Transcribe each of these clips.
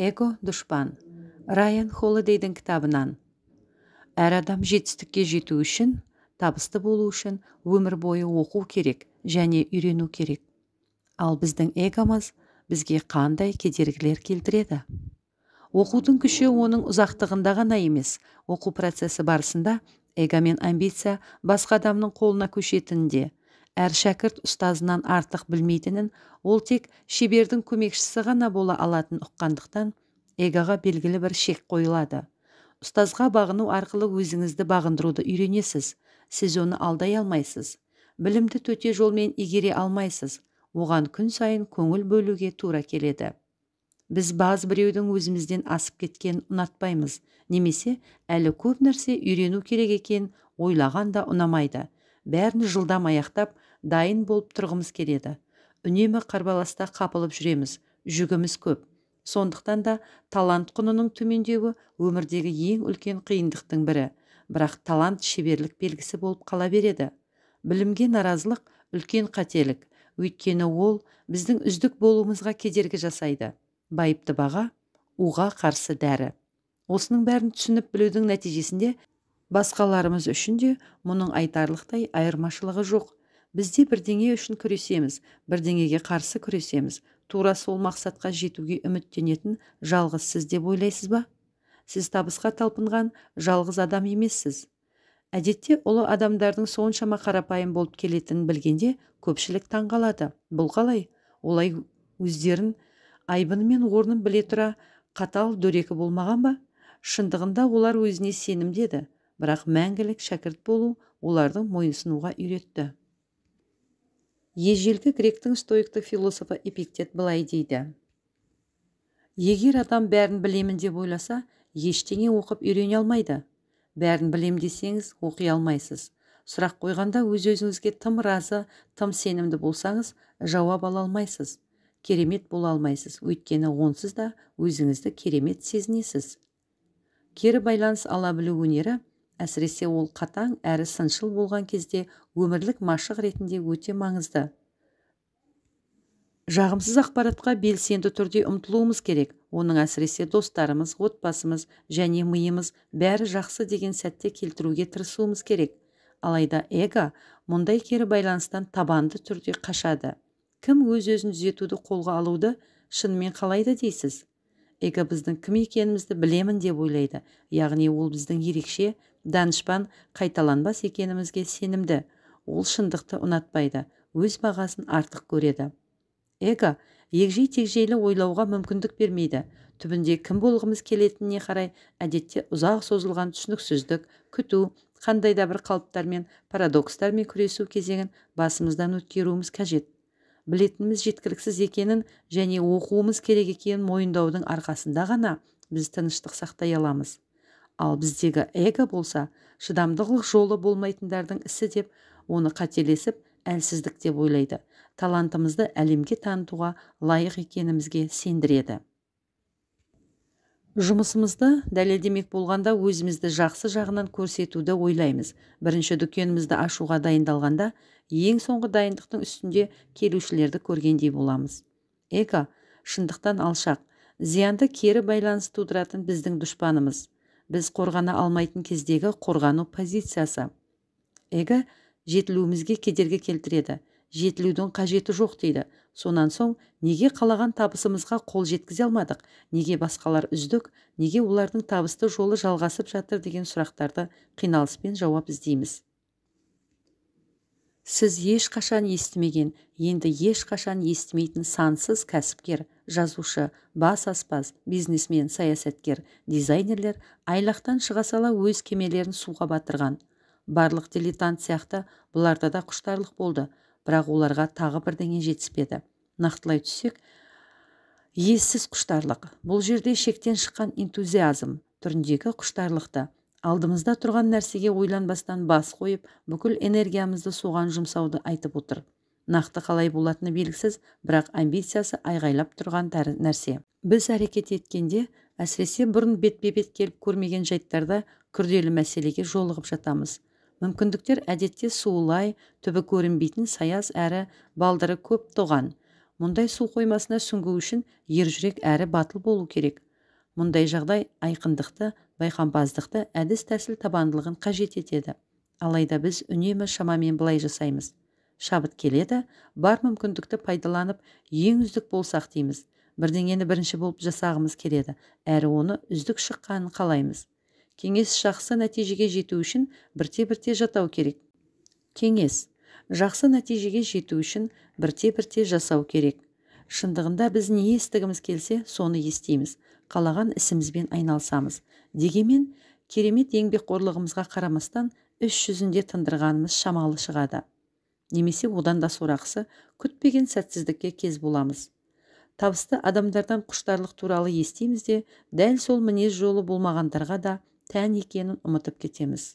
Эго дұшпан. Райан Холидейдің кітабынан. Әр адам жетістікке жету үшін, табысты болу үшін өмір бойы оқу керек және үйрену керек. Ал біздің эгомыз бізге қандай кедергілер келтіреді? Оқудың күші оның ұзақтығында ғана емес, оқу процесі барысында эго мен амбиция басқа адамның қолына көшетінінде, әр шәкірт ұстазынан артық білмейтінін, ол тек шебердің көмекшісі ғана бола алатын ұққандықтан, эгоға белгілі бір шек қойылады. Ұстазға бағыну арқылы өзіңізді бағындыруды үйренесіз, сіз оны алдай алмайсыз. Білімді төте жолмен игере алмайсыз, оған күн сайын көңіл бөлуге тура келеді. Біз баз біреудің өзімізден асып кеткенін ұнатпаймыз, немесе әлі көп нәрсе үйрену керек екен ойлаған да ұнамайды. Бәрін жылдам аяқтап, дайын болып тұрғымыз келеді. Үнемі қарбаласта қапылып жүреміз, жүгіміз көп. Сондықтан да талант құнының төмендеуі өмірдегі ең үлкен қиындықтың бірі, бірақ талант шеберлік белгісі болып қала береді. Білімге наразылық үлкен қателік, өйткені ол біздің үздік болуымызға кедергі жасайды. Байыпты баға, уға қарсы дәрі. Осының бәрін түсініп білудің нәтижесінде басқаларымыз үшін де мұның айтарлықтай айырмашылығы жоқ. Бізде бірдеңе үшін күресеміз, бірдеңеге қарсы күресеміз. Тура сол мақсатқа жетуге үміттенетін жалғыз сіз деп ойлайсыз ба? Сіз табысқа талпынған жалғыз адам емессіз. Әдетте ұлы адамдардың соншама қарапайым болып келетінін білгенде көпшілік таңғалады. Бұл қалай? Олай өздерін айбыны мен орнын біле тұра қатал дөрекі болмаған ба? Шындығында олар өзіне сенімдеді, бірақ мәңгілік шәкірт болу олардың мойынсынуға үйретті. Ежелгі гректің стоиктік философы Эпиктет былай дейді: егер адам бәрін білемін деп ойласа, ештеңе оқып үйрене алмайды. Бәрін білем десеңіз, оқи алмайсыз. Сұрақ қойғанда өз-өзіңізге тым разы, тым сенімді болсаңыз, жауап ала алмайсыз. Керемет бола алмайсыз, өйткені онсыз да өзіңізді керемет сезінесіз. Кері байланыс ала білу өнері, әсіресе ол қатаң әрі сыншыл болған кезде өмірлік машық ретінде өте маңызды. Жағымсыз ақпаратқа белсенді түрде ұмтылуымыз керек. Оның әсіресе достарымыз, отбасымыз және миымыз бәрі жақсы деген сәтте келтіруге тырысуымыз керек. Алайда эго мұндай кері байланыстан табанды түрде қашады. Кім өз-өзін түзетуді қолға алуды шынымен қалайды дейсіз? Эго біздің кім екенімізді білемін деп ойлайды, яғни ол біздің ерекше, данышпан, қайталанбас екенімізге сенімді. Ол шындықты ұнатпайды, өз бағасын артық көреді. Эго егжей-тегжейлі ойлауға мүмкіндік бермейді. Түбінде кім болғымыз келетініне қарай әдетте ұзақ созылған түсініксіздік, күту, қандай да бір қалыптармен, парадокстармен күресу кезеңін басымыздан өткеруіміз қажет. Білетініміз жеткіліксіз екенін және оқуымыз керек екенін мойындаудың арқасында ғана біз тыныштық сақтай аламыз. Ал біздегі эго болса, шыдамдылық жолы болмайтындардың ісі деп, оны қателесіп, әлсіздік деп ойлайды. Талантымызды әлемге танытуға лайық екенімізге сендіреді. Жұмысымызды дәлелдемек болғанда өзімізді жақсы жағынан көрсетуді ойлаймыз. Бірінші дүкенімізді ашуға дайындалғанда, ең соңғы дайындықтың үстінде келушілерді көргендей боламыз. Эго шындықтан алшақ, зиянды кері байланыс тудыратын біздің дұшпанымыз. Біз қорғана алмайтын кездегі қорғану позициясы. Эго жетілуімізге кедергі келтіреді. Жетілудің қажеті жоқ дейді. Сонан соң, неге қалаған табысымызға қол жеткізе алмадық? Неге басқалар үздік? Неге олардың табысты жолы жалғасып жатыр деген сұрақтарды қиналыспен жауап іздейміз. Сіз ешқашан естімеген, енді ешқашан естімейтін сансыз кәсіпкер, жазушы, бас аспаз, бизнесмен, саясаткер, дизайнерлер айлақтан шыға сала өз кемелерін суға батырған. Барлық дилетант сияқты бұларда да құштарлық болды, бірақ оларға тағы бірдеңе жетіспеді. Нақтылай түссек, ессіз құштарлық. Бұл жерде шектен шыққан энтузиазм түріндегі құштарлықты. Алдымызда тұрған нәрсеге ойланбастан бас қойып, бүкіл энергиямызды соған жұмсауды айтып отыр. Нақты қалай болатыны белгісіз, бірақ амбициясы айғайлап тұрған нәрсе. Біз әрекет еткенде, әсіресе бұрын бетпе-бет келіп көрмеген жайттарда күрделі мәселеге жолығып жатамыз. Мүмкіндіктер әдетте суылай, түбі көрінбейтін саяз әрі балдыры көп тоған. Мұндай су қоймасына сүңгу үшін ержүрек әрі батыл болу керек. Мұндай жағдай айқындықты, байқампаздықты, әдіс тәсіл табандылығын қажет етеді. Алайда біз үнемі шамамен былай жасаймыз. Шабыт келеді, бар мүмкіндікті пайдаланып, ең үздік болсақ дейміз. Бірдеңені бірінші болып жасағымыз келеді, әрі оны үздік шыққанын қалаймыз. Кеңес жақсы нәтижеге жету үшін бірте-бірте жатау керек. Кеңес жақсы нәтижеге жету үшін бірте-бірте жасау керек. Шындығында біз не естігіміз келсе, соны естиміз. Қалаған ісімізбен айналсамыз. Дегенмен, керемет еңбекқорлығымызға қарамастан, іс жүзінде тындырғанымыз шамалы шығады. Немесе одан да сорақысы, күтпеген сәтсіздікке кез боламыз. Табысты адамдардан құштарлық туралы естиміз де, дәл сол мінез жолы болмағандарға да тән екенін ұмытып кетеміз.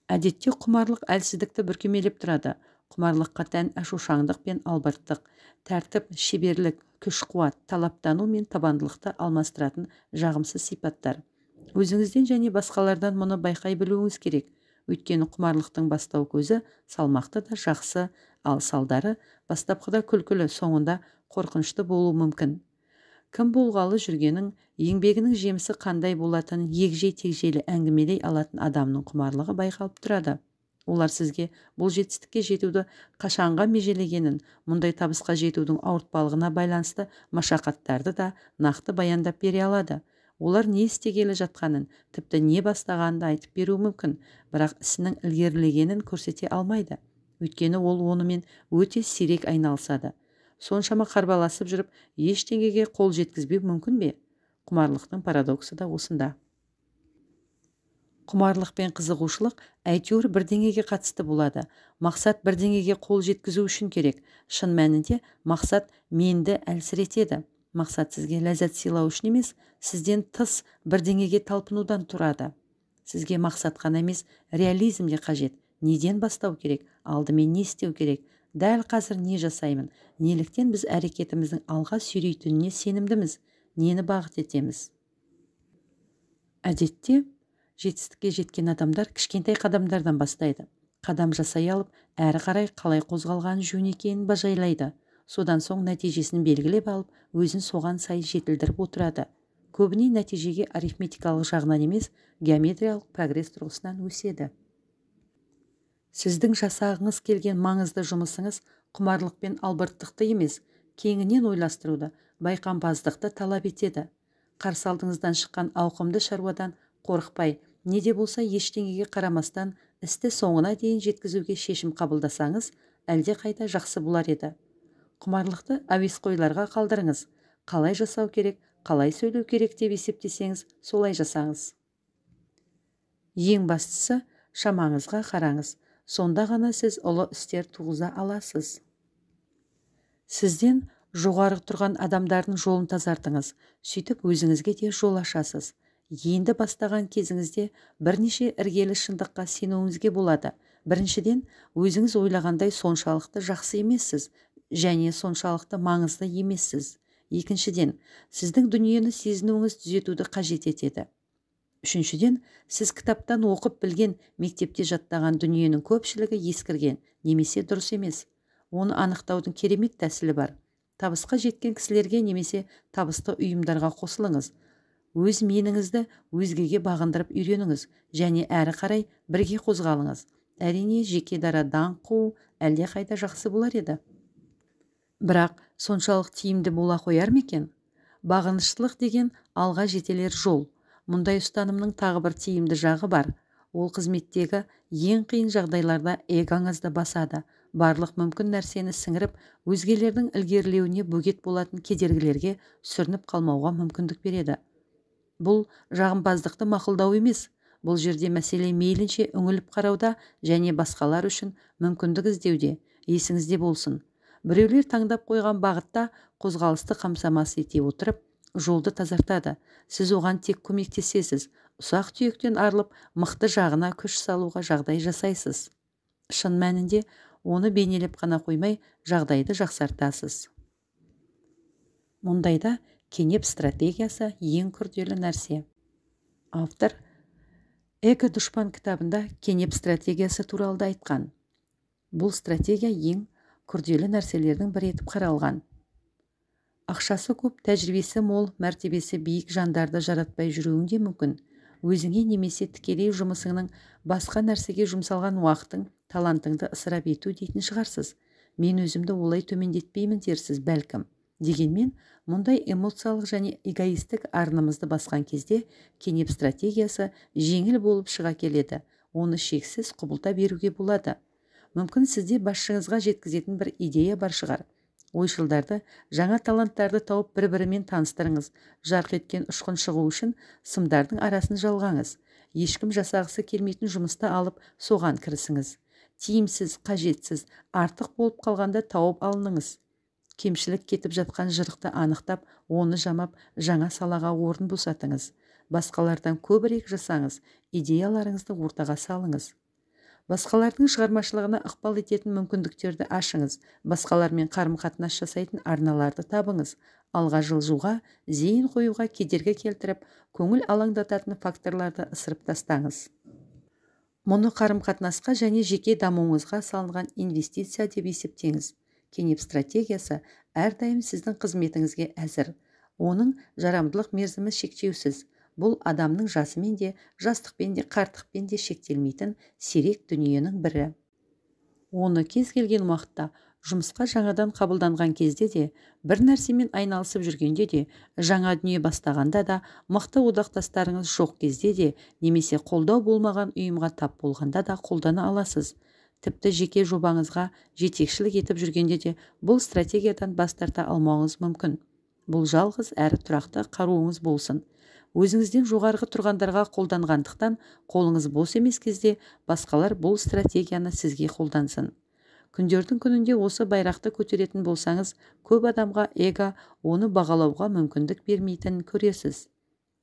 Әдетте құмарлық әлсіздікті бүркемелеп тұрады. Құмарлыққа тән ашушаңдық пен албырттық, тәртіп, шеберлік, күш-қуат, талаптану мен табандылықты алмастыратын жағымсыз сипаттар. Өзіңізден және басқалардан мұны байқай білуіңіз керек. Өйткені құмарлықтың бастау көзі салмақты да жақсы, ал салдары бастапқыда күлкілі, соңында қорқынышты болуы мүмкін. Кім болғалы жүргенің, еңбегінің жемісі қандай болатынын егжей-тегжейлі әңгімелей алатын адамның құмарлығы байқалып тұрады. Олар сізге бұл жетістікке жетуді қашанға межелегенін, мұндай табысқа жетудің ауыртпалығына байланысты машақаттарды да нақты баяндап бере алады. Олар не істегелі жатқанын, тіпті не бастағанын айтып беруі мүмкін, бірақ ісінің ілгерілегенін көрсете алмайды. Өйткені ол онымен өте сирек айналысады. Соншама қарбаласып жүріп, ештеңеге қол жеткізбеу мүмкін бе? Құмарлықтың парадоксы да осында. Құмарлық пен қызығушылық әйтеуір бірдеңеге қатысты болады. Мақсат бірдеңеге қол жеткізу үшін керек. Шын мәнінде мақсат менді әлсіретеді. Мақсат сізге ләззат сыйлау үшін емес, сізден тыс бірдеңеге талпынудан тұрады. Сізге мақсат қана емес, реализм де қажет. Неден бастау керек? Алдымен не істеу керек? Дәл қазір не жасаймын? Неліктен біз әрекетіміздің алға сүйрейтініне сенімдіміз? Нені бағыт етеміз? Әдетте, жетістікке жеткен адамдар кішкентай қадамдардан бастайды. Қадам жасай алып, әрі қарай қалай қозғалған жөн екенін бажайлайды. Содан соң нәтижесін белгілеп алып, өзін соған сай жетілдіріп отырады. Көбіне нәтижеге арифметикалық жағынан емес, геометриялық прогресс тұрғысынан өседі. Сіздің жасағыңыз келген маңызды жұмысыңыз құмарлық пен албырттықты емес, кеңінен ойластыруды, байқампаздықты талап етеді. Қарсы алдыңыздан шыққан ауқымды шаруадан қорықпай, не де болса ештеңеге қарамастан істі соңына дейін жеткізуге шешім қабылдасаңыз, әлде қайда жақсы болар еді. Құмарлықты әуесқойларға қалдырыңыз. Қалай жасау керек, қалай сөйлеу керек деп есептесеңіз, солай жасаңыз. Ең бастысы, шамаңызға қараңыз. Сонда ғана сіз ұлы істер туғыза аласыз. Сізден жоғары тұрған адамдардың жолын тазартыңыз, сөйтіп өзіңізге де жол ашасыз. Енді бастаған кезіңізде бірнеше іргелі шындыққа сенуіңізге болады. Біріншіден, өзіңіз ойлағандай соншалықты жақсы емессіз, және соншалықты маңызды емессіз. Екіншіден, сіздің дүниені сезінуіңіз түзетуді қажет етеді. Үшіншіден, сіз кітаптан оқып білген, мектепте жаттаған дүниенің көпшілігі ескірген, немесе дұрыс емес. Оны анықтаудың керемет тәсілі бар. Табысқа жеткен кісілерге немесе табысты ұйымдарға қосылыңыз. Өз меніңізді өзгеге бағындырып үйреніңіз, және әрі қарай бірге қозғалыңыз. Әрине, жеке дара даңқ қуу әлде қайда жақсы болар еді. Бірақ соншалық тиімді бола қояр ма екен? Бағыныштылық деген алға жетелер жол. Мұндай ұстанымның тағы бір тиімді жағы бар. Ол қызметтегі ең қиын жағдайларда эгоңызды басады. Барлық мүмкін нәрсені сіңіріп, өзгелердің ілгерілеуіне бөгет болатын кедергілерге сүрініп қалмауға мүмкіндік береді. Бұл жағымпаздықты мақұлдау емес. Бұл жерде мәселе мейлінше үңіліп қарауда және басқалар үшін мүмкіндік іздеуде. Есіңізде болсын. Біреулер таңдап қойған бағытта қозғалысты қамтамасыз ете отырып, жолды тазартады. Сіз оған тек көмектесесіз. Ұсақ түйектен арылып, мықты жағына күш салуға жағдай жасайсыз. Шын мәнінде оны бейнелеп қана қоймай, жағдайды жақсартасыз. Мұндайда кенеп стратегиясы ең күрделі нәрсе. Автор Эго дұшпан кітабында кенеп стратегиясы туралы айтқан. Бұл стратегия ең күрделі нәрселердің бірі етіп қаралған. Ақшасы көп, тәжірибесі мол, мәртебесі биік жандарды жаратпай жүруің де мүмкін. Өзіңе немесе тікелей жұмысыңның басқа нәрсеге жұмсалған уақытың, талантыңды ысырап ету дейтін шығарсыз. Мен өзімді олай төмендетпеймін дерсіз бәлкім. Дегенмен, мұндай эмоциялық және эгоистік арнымызды басқан кезде кенеп стратегиясы жеңіл болып шыға келеді. Оны шексіз құбылта беруге болады. Мүмкін сізде басшыңызға жеткізетін бір идея бар шығар. Ойшылдарды, жаңа таланттарды тауып бір-бірімен таныстырыңыз. Жарқ еткен ұшқын шығу үшін сымдардың арасын жалғаңыз. Ешкім жасағысы келмейтін жұмысты алып, соған кірісіңіз. Тиімсіз, қажетсіз, артық болып қалғанда тауып алыныңыз. Кемшілік кетіп жатқан жырықты анықтап, оны жамап, жаңа салаға орын босатыңыз. Басқалардан көбірек жасаңыз, идеяларыңызды ортаға салыңыз. Басқалардың шығармашылығына ықпал ететін мүмкіндіктерді ашыңыз. Басқалармен қарым-қатынас жасайтын арналарды табыңыз. Алға жылжуға, зейін қоюға кедергі келтіріп, көңіл алаңдататын факторларды ысырып тастаңыз. Мұны қарым-қатынасқа және жеке дамуыңызға салынған инвестиция деп есептеңіз. Кенеп стратегиясы әрдайым сіздің қызметіңізге әзір. Оның жарамдылық мерзімі шектеусіз. Бұл адамның жасымен де, жастықпен де, қарттықпен де шектелмейтін сирек дүниенің бірі. Оны кез келген уақытта, жұмысқа жаңадан қабылданған кезде де, бір нәрсемен айналысып жүргенде де, жаңа дүние бастағанда да, мықты одақтастарыңыз жоқ кезде де, немесе қолдау болмаған ұйымға тап болғанда да қолдана аласыз. Тіпті жеке жобаңызға жетекшілік етіп жүргенде де, бұл стратегиядан бас тарта алмауыңыз мүмкін. Бұл жалғыз әрі тұрақты қаруыңыз болсын. Өзіңізден жоғарғы тұрғандарға қолданғандықтан, қолыңыз бос емес кезде басқалар бұл стратегияны сізге қолдансын. Күндердің күнінде осы байрақты көтеретін болсаңыз, көп адамға эго оны бағалауға мүмкіндік бермейтінін көресіз.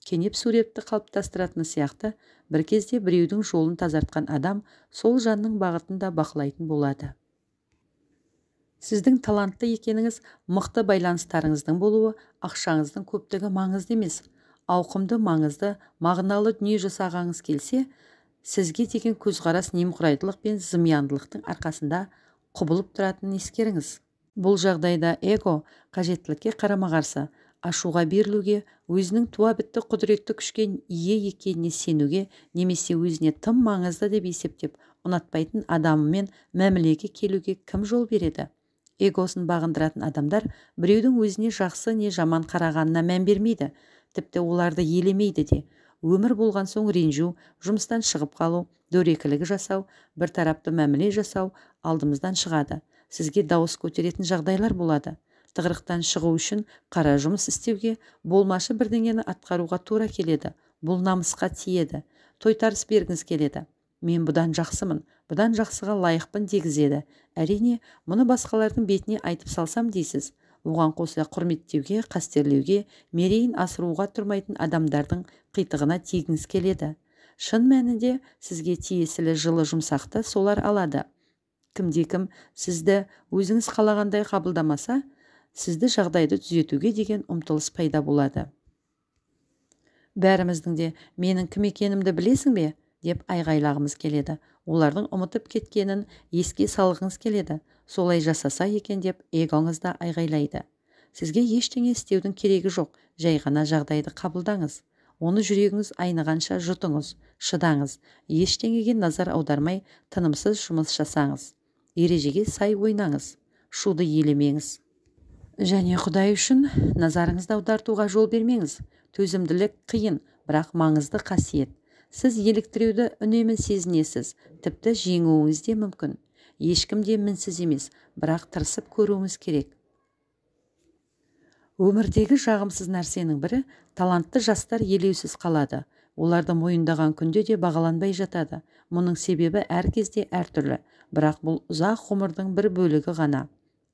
Кенеп суретті қалыптастыратыны сияқты, бір кезде біреудің жолын тазартқан адам сол жанның бағытын да бақылайтын болады. Сіздің талантты екеніңіз, мықты байланыстарыңыздың болуы, ақшаңыздың көптігі маңызды емес. Ауқымды, маңызды, мағыналы дүние жасағыңыз келсе, сізге деген көзқарас немқұрайдылық пен зымияндылықтың арқасында құбылып тұратынын ескеріңіз. Бұл жағдайда эго қажеттілікке қарама-қарсы, ашуға берілуге, өзінің туа бітті құдіретті күшке ие екеніне сенуге, немесе өзіне тым маңызды деп есептеп, ұнатпайтын адамымен мәмілеге келуге кім жол береді? Эгосын бағындыратын адамдар біреудің өзіне жақсы не жаман қарағанына мән бермейді, тіпті оларды елемейді де. Өмір болған соң ренжу, жұмыстан шығып қалу, дөрекілігі жасау, бір тарапты мәміле жасау алдымыздан шығады. Сізге дауыс көтеретін жағдайлар болады. Тығырықтан шығу үшін қара жұмыс істеуге, болмашы бірдеңені атқаруға тура келеді. Бұл намысқа тиеді. Тойтарыс бергіңіз келеді. Мен бұдан жақсымын, бұдан жақсыға лайықпын дегізеді. Әрине, мұны басқалардың бетіне айтып салсам дейсіз. Оған қоса құрметтеуге, қастерлеуге, мерейін асыруға тұрмайтын адамдардың қитығына тигіңіз келеді. Шын мәнінде сізге тиесілі жылы жұмсақты солар алады. Кімде-кім сізді өзіңіз қалағандай қабылдамаса, сізді жағдайды түзетуге деген ұмтылыс пайда болады. Бәріміздің де менің кім екенімді білесің бе? Деп айғайлағымыз келеді. Олардың ұмытып кеткенін еске салғыңыз келеді. Солай жасаса екен деп эгоңыз да айғайлайды. Сізге ештеңе істеудің керегі жоқ, жай ғана жағдайды қабылдаңыз. Оны жүрегіңіз айнығанша жұтыңыз, шыдаңыз, ештеңеге назар аудармай тынымсыз жұмыс жасаңыз. Ережеге сай ойнаңыз, шуды елемеңіз. Және Құдай үшін назарыңызды аудартуға жол бермеңіз. Төзімділік қиын, бірақ маңызды қасиет. Сіз еліктіреуді үнемі сезінесіз, тіпті жеңуіңіз де мүмкін. Ешкім де мінсіз емес, бірақ тырысып көруіңіз керек. Өмірдегі жағымсыз нәрсенің бірі, талантты жастар елеусіз қалады. Оларды мойындаған күнде де бағаланбай жатады. Мұның себебі әр кезде әртүрлі, бірақ бұл ұзақ ғұмырдың бір бөлігі ғана.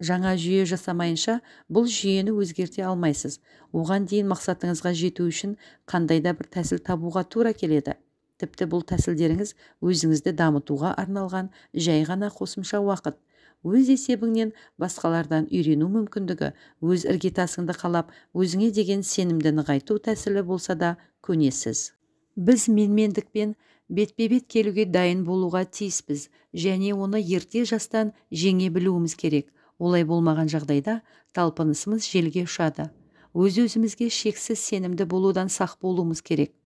Жаңа жүйе жасамайынша бұл жүйені өзгерте алмайсыз. Оған дейін мақсатыңызға жету үшін қандай да бір тәсіл табуға тура келеді. Тіпті бұл тәсілдеріңіз өзіңізді дамытуға арналған жай ғана қосымша уақыт. Өз есебіңнен басқалардан үйрену мүмкіндігі, өз іргетасыңды қалап, өзіңе деген сенімді нығайту тәсілі болса да көнесіз. Біз менмендікпен бетпе-бет келуге дайын болуға тиіспіз, және оны ерте жастан жеңе білуіміз керек. Олай болмаған жағдайда талпынысымыз желге ұшады. Өз-өзімізге шексіз сенімді болудан сақ болуымыз керек.